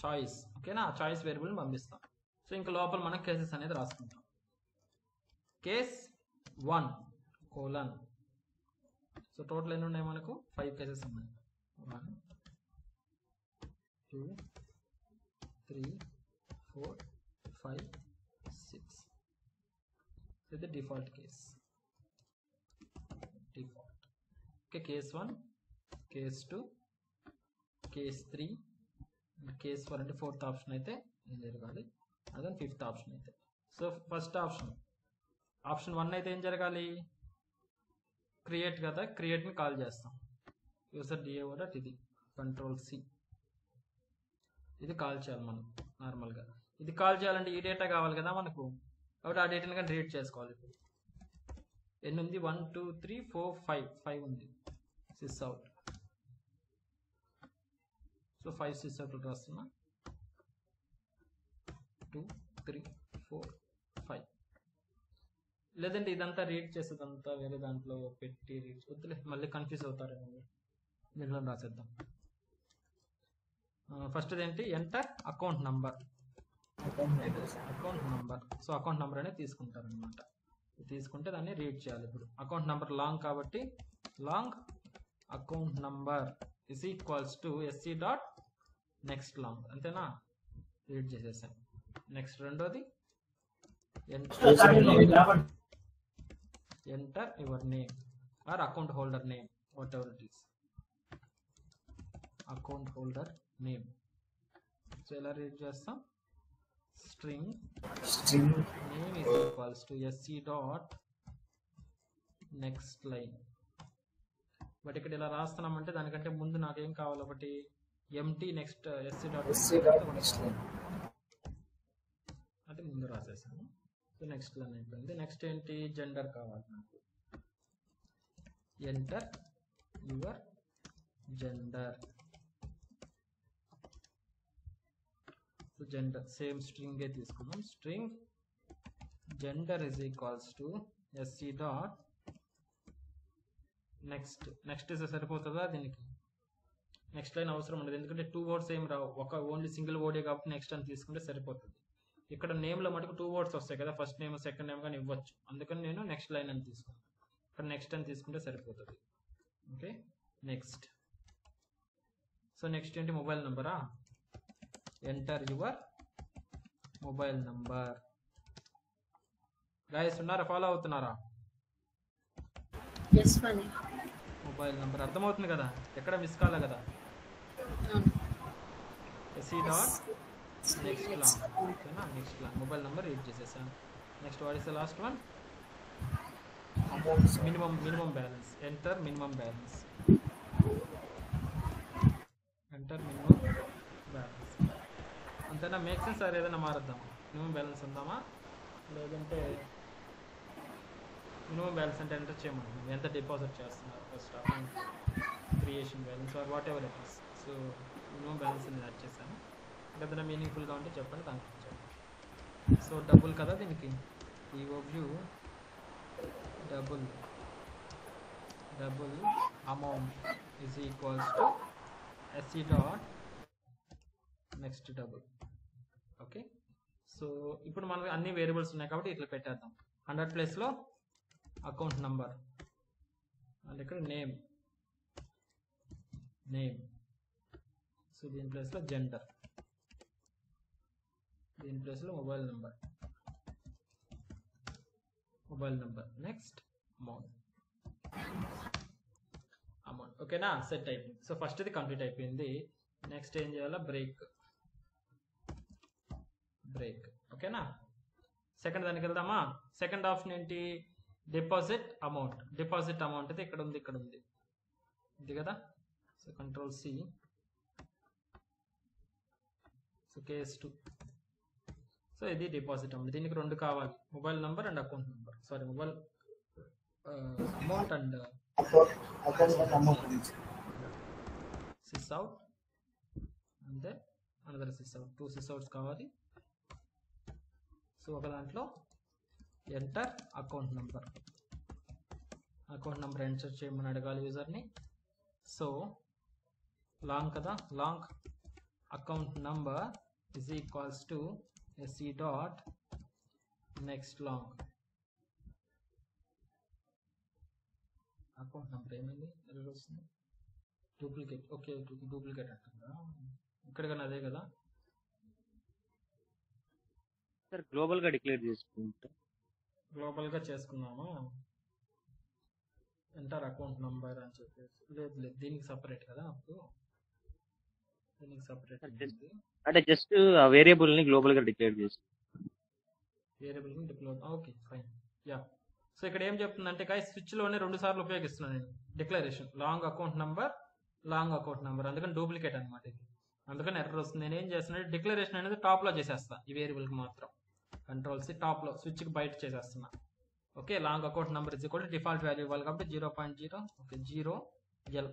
చాయిస్. ఓకేనా? చాయిస్ వేరియబుల్ని పంపిస్తాం. సో ఇంకా లోపల మనం కేసెస్ అనేది రాసుకుంటాం. Case 1 colon. సో టోటల్ ఎన్ని ఉన్నాయి మనకు, 5 కేసెస్ ఉన్నాయి. 1 2 3 4 5 6. ఇది default case. Default. Okay, case 1, case 2, case 3, case 4 అంటే 4th ఆప్షన్ అయితే ఏం జరగాలి, అదే 5th ఆప్షన్ అయితే. సో ఫస్ట్ ఆప్షన్ 1 అయితే ఏం జరగాలి, క్రియేట్ కదా, క్రియేట్ని కాల్ చేస్తాం. యూజర్ డిఏఓ డాట్ ఇది కంట్రోల్ సి, ఇది కాల్ చేయాలి మనం నార్మల్గా. ఇది కాల్ చేయాలంటే ఈ డేటా కావాలి కదా మనకు, కాబట్టి ఆ డేటాని కానీ రీడ్ చేసుకోవాలి. ఇప్పుడు ఎన్ని ఉంది, 1 2 3 4 5 ఉంది. Sysout. So 5 sysout రాస్తున్నా. 2 3 4 5. లేదంటే ఇదంతా రీడ్ చేసేదంతా వేరే దాంట్లో పెట్టి రీడ్ వద్దులే, మళ్ళీ కన్ఫ్యూజ్ అవుతారేమో. దీంట్లో రాసేద్దాం. ఫస్ట్ ఏంటి, enter account number. Account number. So account number అనేది తీసుకుంటారు అనమాట. తీసుకుంటే దాన్ని రీడ్ చేయాలి. ఇప్పుడు అకౌంట్ నంబర్ లాంగ్ కాబట్టి long account number is equals to SC dot next long. అంతేనా? రీడ్ చేసేసాం. నెక్స్ట్ రెండోది enter your name or account holder name, what ever it is. Account holder name. So ఎలా read చేస్తాం, string name is equals to SC dot next line. But ఇక్కడ ఇలా రాస్తున్నామంటే దానికంటే ముందు నాకేం కావాలి, ఒకటి ఎంటీ నెక్స్ట్ ఎస్సీ డాట్ అంటే ముందు రాసేసాను. సో నెక్స్ట్ లైన్ అయిపోయింది. నెక్స్ట్ ఏంటి, జెండర్ కావాలి నాకు. Enter your gender. So gender same string తీసుకున్నాం. String gender is equals to SC dot next ఇస్తే సరిపోతుందా దీనికి? నెక్స్ట్ లైన్ అవసరం ఉండదు, ఎందుకంటే 2 వర్డ్స్ ఏం రావు, ఒక ఓన్లీ సింగిల్ వర్డే కాబట్టి నెక్స్ట్ అని తీసుకుంటే సరిపోతుంది. ఇక్కడ నేమ్లో మటుకు 2 వర్డ్స్ వస్తాయి కదా, ఫస్ట్ నేమ్ సెకండ్ నేమ్ కానీ ఇవ్వచ్చు. అందుకని నేను నెక్స్ట్ లైన్ అని తీసుకున్నాను. ఇక్కడ నెక్స్ట్ అని తీసుకుంటే సరిపోతుంది. Okay, next. సో నెక్స్ట్ ఏంటి, మొబైల్ నెంబరా. Enter your mobile number. Guys ఉన్నారా, ఫాలో అవుతున్నారా? Yes, funny. మొబైల్ నెంబర్ అర్థమవుతుంది కదా, ఎక్కడ మిస్ కాలే కదా. SC dot next long. ఓకేనా, next long mobile number read చేసేసాను. Next what is the last one, minimum balance. Enter minimum balance. Enter minimum balance. అంతేనా? Make sense? సార్ ఏదైనా మారుద్దాం. మినిమం బ్యాలెన్స్ ఉందామా, లేదంటే మినిమం బ్యాలెన్స్ అంటే ఎంటర్ చేయమని ఎంత డిపాజిట్ చేస్తున్నారు first account creation balance or what ever it is. So minimum balance అనేది యాడ్ చేశాను. ఏదైనా మీనింగ్ఫుల్గా ఉంటే చెప్పండి, దానికి చెప్పండి. సో డబుల్ కదా దీనికి, ఈ view double amount is equals to SC dot next double. Okay, so ఇప్పుడు మనకి అన్ని వేరియబుల్స్ ఉన్నాయి కాబట్టి ఇట్లా పెట్టేద్దాం. 100 ప్లేస్లో అకౌంట్ నంబర్ అండ్ ఇక్కడ నేమ్. సో దీని ప్లేస్లో జెండర్, దీని ప్లేస్లో మొబైల్ నెంబర్. Next amount. ఓకేనా? సెట్ అయిపోయింది. సో ఫస్ట్ ఇది కంప్లీట్ అయిపోయింది. నెక్స్ట్ ఏం చేయాలా? బ్రేక్. ఓకేనా? సెకండ్ దానికి వెళ్దామా? సెకండ్ ఆప్షన్ ఏంటి? డిపాజిట్ అమౌంట్ అయితే ఇక్కడ ఉంది ఇది కదా. So control C, so case 2. So ఇది డిపాజిట్ అమౌంట్. దీనికి 2 కావాలి, mobile number and account number. Sorry, mobile amount and sysout అంతే. Another sysout, 2 sysouts కావాలి. సో ఒక దాంట్లో ఎంటర్ అకౌంట్ నంబర్ ఎంటర్ చేయమని అడగాలి యూజర్ని. సో లాంగ్ కదా, long account number is equals to SC dot next long. Account number ఏమైంది, error వస్తుంది. డూప్లికేట్. ఓకే, డూప్లికేట్ అంటుందా ఇక్కడ కానీ? అదే కదా సార్ గ్లోబల్గా డిక్లేర్ చేసుకుంటా. గ్లోబల్గా చేసుకున్నామా? ఎంటర్ అకౌంట్ నంబర్ అని చెప్పేసి. లేదు దీనికి సపరేట్ కదా, అప్పుడు దీనికి సపరేట్ అంటే జస్ట్ ఆ వేరియబుల్ని గ్లోబల్గా డిక్లేర్ చేసి వేరియబుల్ని declare. Okay fine, yeah. So ఇక్కడ ఏం చెప్తుందంటే గైస్, స్విచ్లోనే 2 సార్లు ఉపయోగిస్తున్నాను నేను డిక్లరేషన్. లాంగ్ అకౌంట్ నంబర్, అందుకని డూప్లికేట్ అనమాట ఇది. అందుకని ఎర్రర్ వస్తుంది. నేను ఏం చేస్తున్నాను, డిక్లరేషన్ అనేది టాప్లో చేసేస్తా, ఈ వేరియబుల్కి మాత్రం. కంట్రోల్ సి, టాప్లో, స్విచ్కి బయట చేసేస్తున్నా. Okay, long account number is equal to default value ఇవ్వాలి కాబట్టి 0.0. Okay, 0L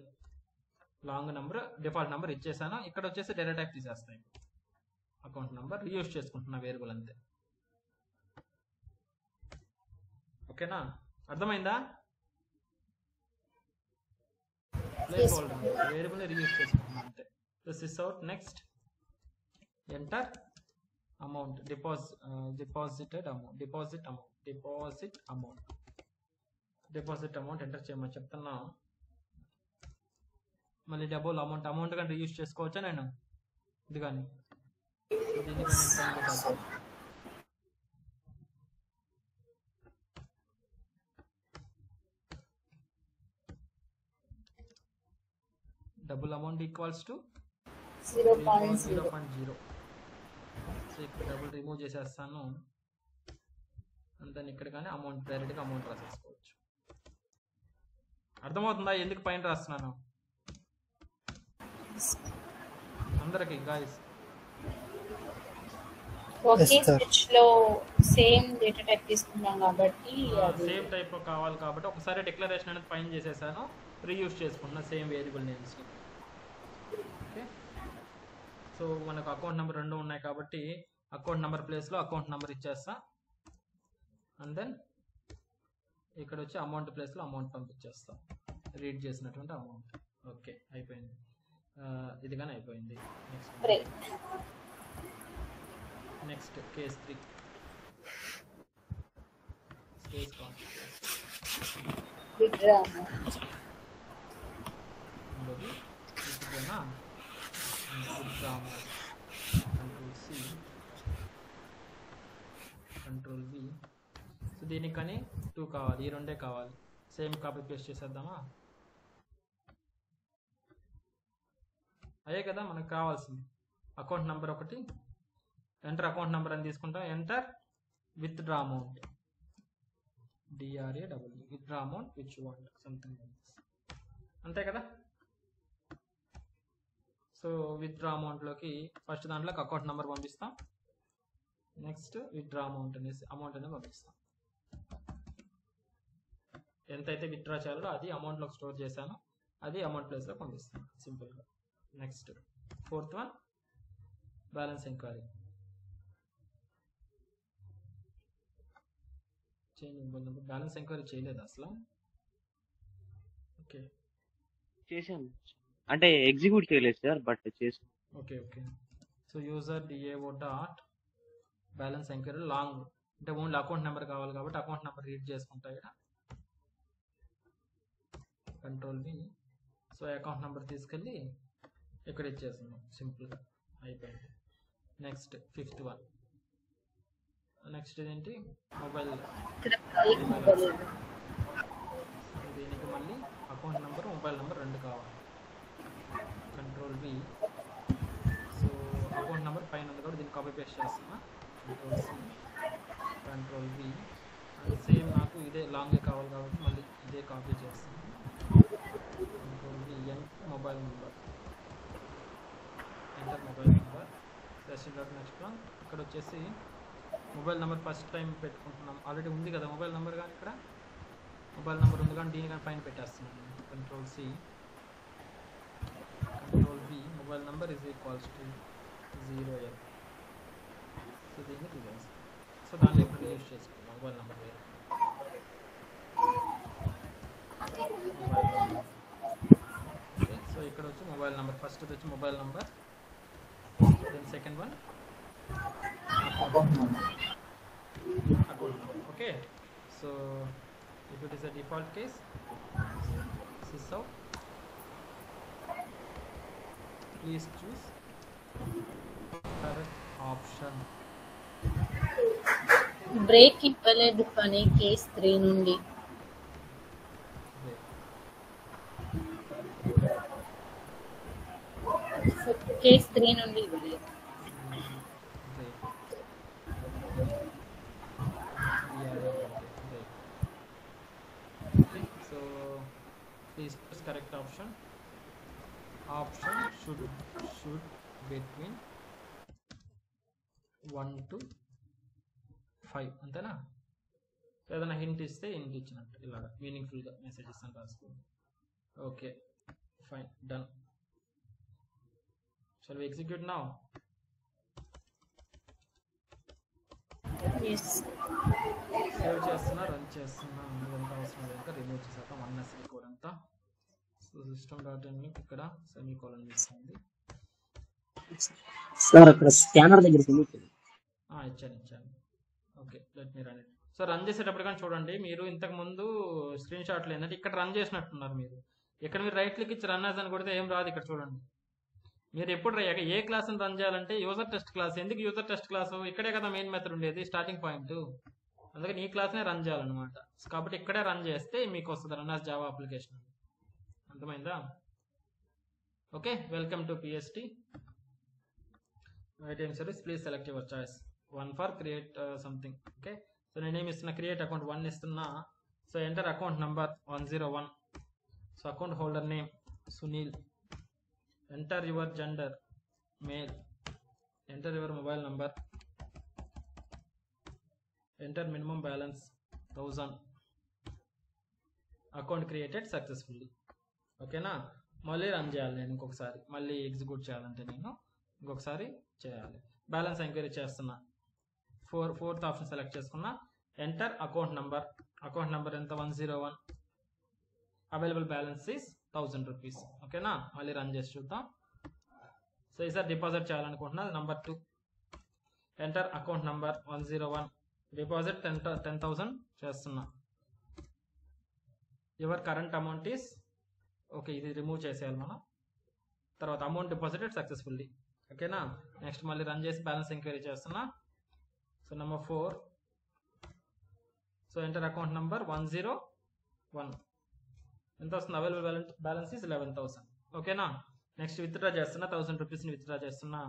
long number, default number ఇచ్చేసాను. ఇక్కడ వచ్చేసి డేటా టైప్ తీసేస్తాయి. అకౌంట్ నెంబర్ రీయూజ్ చేసుకుంటున్నా వేరియబుల్ అంతే. ఓకేనా? అర్థమైందా? ప్లేస్ హోల్డర్ వేరియబుల్ రీయూజ్ చేసుకుంటున్నా అంతే. Sys out. Next enter amount, deposit amount enter చేయమని చెప్తున్నా. మళ్ళీ డబుల్ అమౌంట్ కానీ రీయూజ్ చేసుకోవచ్చా నేను? ఇది కానీ double amount equals to 0.0. So ఇక్కడ డబుల్ రిమూవ్ చేసేస్తాను. అంతే. ఇక్కడ కానీ అమౌంట్ డైరెక్ట్గా అమౌంట్ రాసేసుకోవచ్చు. అర్థమవుతుందా ఎందుకు పైన రాస్తున్నాను అందరికి గాయస్? ఒకే స్విచ్ లో సేమ్ డేటా టైప్ తీసుకున్నాం కాబట్టి సేమ్ టైప్ కావాలి కాబట్టి ఒకసారి డిక్లరేషన్ అనేది పైన చేసేసాను, రీయూజ్ చేసుకుంటున్నా same variable names. Okay, so మనకు అకౌంట్ నెంబర్ 2 ఉన్నాయి కాబట్టి అకౌంట్ నెంబర్ ప్లేస్లో అకౌంట్ నెంబర్ ఇచ్చేస్తా. అండ్ దెన్ ఇక్కడ వచ్చి అమౌంట్ ప్లేస్లో అమౌంట్ పంపించేస్తాం, రీడ్ చేసినటువంటి అమౌంట్. ఓకే, అయిపోయింది. ఇది కానీ అయిపోయింది. Next case 3 space withdraw control V. So దీనికి కానీ 2 కావాలి, ఈ 2 కావాలి. సేమ్ కాపీ పేస్ట్ చేసేద్దామా? అదే కదా మనకు కావాల్సింది. అకౌంట్ నెంబర్ ఒకటి, ఎంటర్ అకౌంట్ నెంబర్ అని తీసుకుంటాం. Enter withdraw amount, DRAW, withdraw amount which want something. అంతే కదా? సో విత్డ్రా అమౌంట్లోకి ఫస్ట్ దాంట్లోకి అకౌంట్ నెంబర్ పంపిస్తాం. నెక్స్ట్ విత్డ్రా అమౌంట్ అనేది పంపిస్తాం. ఎంతైతే విత్డ్రా చేయాలో అది అమౌంట్లోకి స్టోర్ చేశాను, అది అమౌంట్ ప్లేస్లో పంపిస్తాను సింపుల్గా. Next fourth one balance enquiry. Balance enquiry చేయలేదు అసలు. ఓకే చేశాను, అంటే ఎగ్జిక్యూట్ చేయలేదు సార్, బట్ చేశాను. Okay okay. So user DAO dot balance enquiry long అంటే ఓన్లీ అకౌంట్ నెంబర్ కావాలి కాబట్టి అకౌంట్ నెంబర్ రీడ్ చేసుకుంటా ఇక్కడ control V. So account number తీసుకెళ్ళి ఇక్కడ ఇచ్చేస్తున్నాం సింపుల్గా, అయిపోయింది. Next fifth one. నెక్స్ట్ ఇదేంటి మొబైల్. దీనికి మళ్ళీ అకౌంట్ నెంబర్ మొబైల్ నెంబర్ రెండు కావాలి. Control V. So account number పైన ఉంది కాబట్టి దీన్ని కాపీ పేస్ట్ చేస్తున్నా. Control C, control V. And same నాకు ఇదే లాంగే కావాలి కాబట్టి మళ్ళీ ఇదే కాపీ చేస్తాను. Control V, mobile number, enter mobile number. Next one ఇక్కడ వచ్చేసి మొబైల్ నెంబర్ ఫస్ట్ టైం పెట్టుకుంటున్నాం, ఆల్రెడీ ఉంది కదా మొబైల్ నెంబర్, కానీ ఇక్కడ మొబైల్ నెంబర్ ఉంది కానీ దీని కానీ పైన పెట్టేస్తున్నాను. Control C, control V, mobile number is equals to 0L. So దీన్ని తీసేస్తాం. సో దాన్ని ఇప్పుడు యూజ్ చేసుకుంటాం మొబైల్ నెంబర్ వేరే. ఓకే, సో ఇక్కడ వచ్చి మొబైల్ నెంబర్ ఫస్ట్ వచ్చి mobile number, then second one account number. account number. Okay, so if it is a default case, sysout, please choose correct option. Break ఇవ్వలేదు పని case 3 నుండి. Case 3 నుండి ఇవ్వలేదు. So please choose correct option. Option should between 1 to 5 అంతేనా? ఏదైనా hint ఇస్తే hint ఇచ్చినట్టు ఇలా మీనింగ్ఫుల్గా మెసేజెస్ అని రాసుకోండి. Okay fine, done. Shall we execute now? Yes. Save చేస్తున్నా, రన్ చేస్తున్నా, ఎంత అవసరం లేక రిమూవ్ చేశాక అన్నెసరీ కోడ్ అంతా. సో సిస్టమ్ డాట్ ఇన్ ఇక్కడ సెమీకోలన్ ఇస్తుంది. సార్ అక్కడ స్కానర్ దగ్గర ఇచ్చాను. Okay, let me run it. So run చేసేటప్పుడు కానీ చూడండి, మీరు ఇంతకు ముందు స్క్రీన్ షాట్లు ఏంటంటే ఇక్కడ రన్ చేసినట్టున్నారు మీరు. ఇక్కడ మీరు రైట్ క్లిక్ ఇచ్చి రన్ యాజ్ అని కొడితే ఏం రాదు. ఇక్కడ చూడండి, మీరు ఎప్పుడు ఏ క్లాస్ని రన్ చేయాలంటే యూజర్ టెస్ట్ క్లాస్. ఎందుకు యూజర్ టెస్ట్ క్లాసు? ఇక్కడే కదా మెయిన్ మెథడ్ ఉండేది, స్టార్టింగ్ పాయింట్. అందుకని ఈ క్లాస్నే రన్ చేయాలన్నమాట. కాబట్టి ఇక్కడే రన్ చేస్తే మీకు వస్తుంది రన్ యాజ్ జావా అప్లికేషన్. అర్థమైందా? Okay, welcome to PST. Item service, please select your choice. 1 for create something. Okay, so నేనేమి ఇస్తున్నా, క్రియేట్ అకౌంట్ 1 ఇస్తున్నా. So enter account number 101. So account holder name Sunil. Enter your gender male. Enter your mobile number. Enter minimum balance 1000. Account created successfully. ఓకేనా? మళ్ళీ run చేయాలి నేను ఇంకొకసారి, మళ్ళీ execute చేయాలంటే నేను ఇంకొకసారి చేయాలి. బ్యాలెన్స్ ఎంక్వైరీ చేస్తున్నా. ఫోర్త్ ఆప్షన్ సెలెక్ట్ చేసుకున్నా. Enter account number. Account number ఎంత? 101. Available balance is 1000 rupees. ఓకేనా? మళ్ళీ రన్ చేసి చూద్దాం. సో ఈసారి డిపాజిట్ చేయాలనుకుంటున్నా. Number 2. Enter account number 101. Deposit 10,000 చేస్తున్నా. Your current amount is, okay ఇది రిమూవ్ చేసేయాలి మనం. తర్వాత అమౌంట్ డిపాజిటెడ్ సక్సెస్ఫుల్లీ. ఓకేనా? నెక్స్ట్ మళ్ళీ రన్ చేసి బ్యాలెన్స్ ఎంక్వైరీ చేస్తున్నా. So number 4. So enter account number 101. ఎంత వస్తుంది? Available balance is 11,000. ఓకేనా? నెక్స్ట్ విత్డ్రా చేస్తున్నా. 1000 రూపీస్ని విత్డ్రా చేస్తున్నా.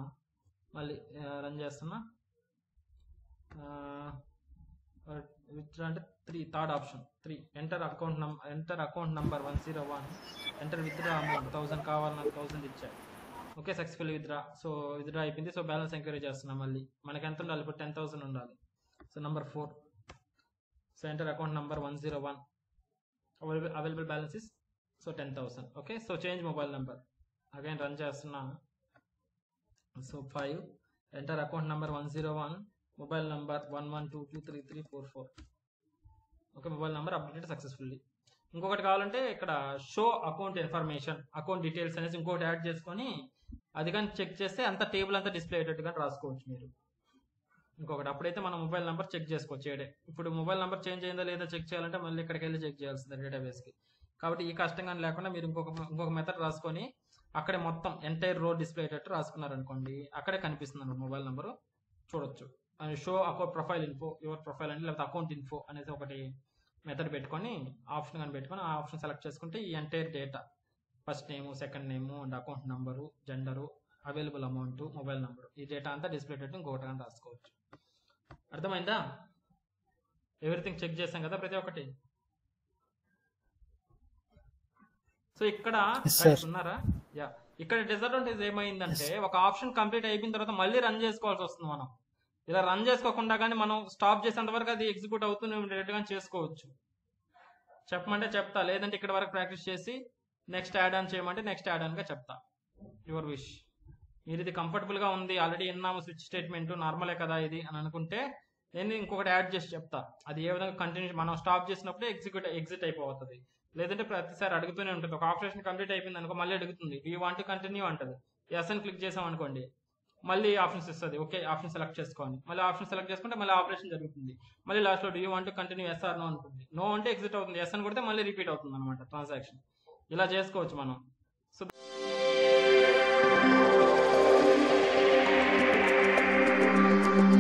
మళ్ళీ రన్ చేస్తున్నా. విత్డ్రా అంటే third option 3. Enter account number 101. Enter withdraw amount 1000 కావాలి నాకు, 1000 ఇచ్చా. Okay, successful withdraw. So withdraw అయిపోయింది. సో బ్యాలెన్స్ ఎంక్వైరీ చేస్తున్నాం. మళ్ళీ మనకి ఎంత ఉండాలి ఇప్పుడు? 10,000 ఉండాలి. So number 4. So enter account number 101. Available balance is so 10,000. Okay, so change mobile number. Again run చేస్తున్నాను. So 5 enter account number 101, mobile number 11223344. Okay, mobile number updated successfully. ఇంకొకటి కావాలంటే ఇక్కడ show account information, account details అనేసి ఇంకోటి add చేసుకొని అది కానీ check చేస్తే అంత టేబుల్ అంతా డిస్ప్లే అయ్యేటట్టుగా రాసుకోవచ్చు మీరు. ఇంకొకటి అప్పుడైతే మనం మొబైల్ నెంబర్ చెక్ చేసుకోవచ్చు ఏడే. ఇప్పుడు మొబైల్ నెంబర్ చేంజ్ అయిందా లేదా చెక్ చేయాలంటే మళ్ళీ ఇక్కడికి వెళ్ళి చెక్ చేయాల్సింది డేటాబేస్కి. కాబట్టి ఈ కష్టంగా లేకుండా మీరు ఇంకొక మెథడ్ రాసుకొని అక్కడే మొత్తం ఎంటైర్ రో డిస్ప్లే అయ్యేటట్టు రాసుకున్నారనుకోండి, అక్కడే కనిపిస్తుంది అన్నమాట మొబైల్ నెంబరు చూడొచ్చు. Show account profile info, your profile అని, లేకపోతే అకౌంట్ ఇన్ఫో అనేది ఒకటి మెథడ్ పెట్టుకొని ఆప్షన్ కానీ పెట్టుకొని ఆ ఆప్షన్ సెలెక్ట్ చేసుకుంటే ఈ entire data, first name, second name and account number, gender, available amount, mobile number, ఈ డేటా అంతా డిస్ప్లే అయ్యేటట్టు ఇంకొకటి కానీ రాసుకోవచ్చు. అర్థమైందా? ఎవ్రీథింగ్ చెక్ చేసాం కదా ప్రతి ఒక్కటి. సో ఇక్కడ ఉన్నారా? యా, ఇక్కడ డిసడ్వాంటేజ్ ఏమైందంటే ఒక ఆప్షన్ కంప్లీట్ అయిపోయిన తర్వాత మళ్ళీ రన్ చేసుకోవాల్సి వస్తుంది. మనం ఇలా రన్ చేసుకోకుండా కానీ మనం స్టాప్ చేసేంత వరకు అది ఎగ్జిక్యూట్ అవుతూనే ఉండేటట్టు కానీ చేసుకోవచ్చు. చెప్పమంటే చెప్తా, లేదంటే ఇక్కడ వరకు ప్రాక్టీస్ చేసి నెక్స్ట్ యాడ్ ఆన్ చేయమంటే నెక్స్ట్ యాడ్ ఆన్ గా చెప్తా. Your wish. మీరు ఇది కంఫర్టబుల్ గా ఉంది, ఆల్రెడీ విన్నాము స్విచ్ స్టేట్మెంట్, నార్మలే కదా ఇది అని అనుకుంటే నేను ఇంకొకటి యాడ్ చేసి చెప్తా. అది ఏ విధంగా కంటిన్యూ, మనం స్టాప్ చేసినప్పుడే ఎగ్జిట్ అయిపోతుంది. లేదంటే ప్రతిసారి అడుగుతూనే ఉంటుంది. ఒక ఆపరేషన్ కంప్లీట్ అయిపోయింది అనుకో మళ్ళీ అడుగుతుంది, do you want to continue అంటది. ఎస్ అని క్లిక్ చేసాం అనుకోండి మళ్ళీ ఆప్షన్స్ ఇస్తుంది. ఓకే, ఆప్షన్ సెలెక్ట్ చేసుకోండి. మళ్ళీ ఆప్షన్ సెలెక్ట్ చేసుకుంటే మళ్ళీ ఆపరేషన్ జరుగుతుంది. మళ్ళీ లాస్ట్ లో do you want to continue yes or no అనుకుంటుంది. నో అంటే ఎగ్జిట్ అవుతుంది, ఎస్ అని కొడితే మళ్ళీ రిపీట్ అవుతుంది అనమాట ట్రాన్సాక్షన్. ఇలా చేసుకోవచ్చు మనం. సో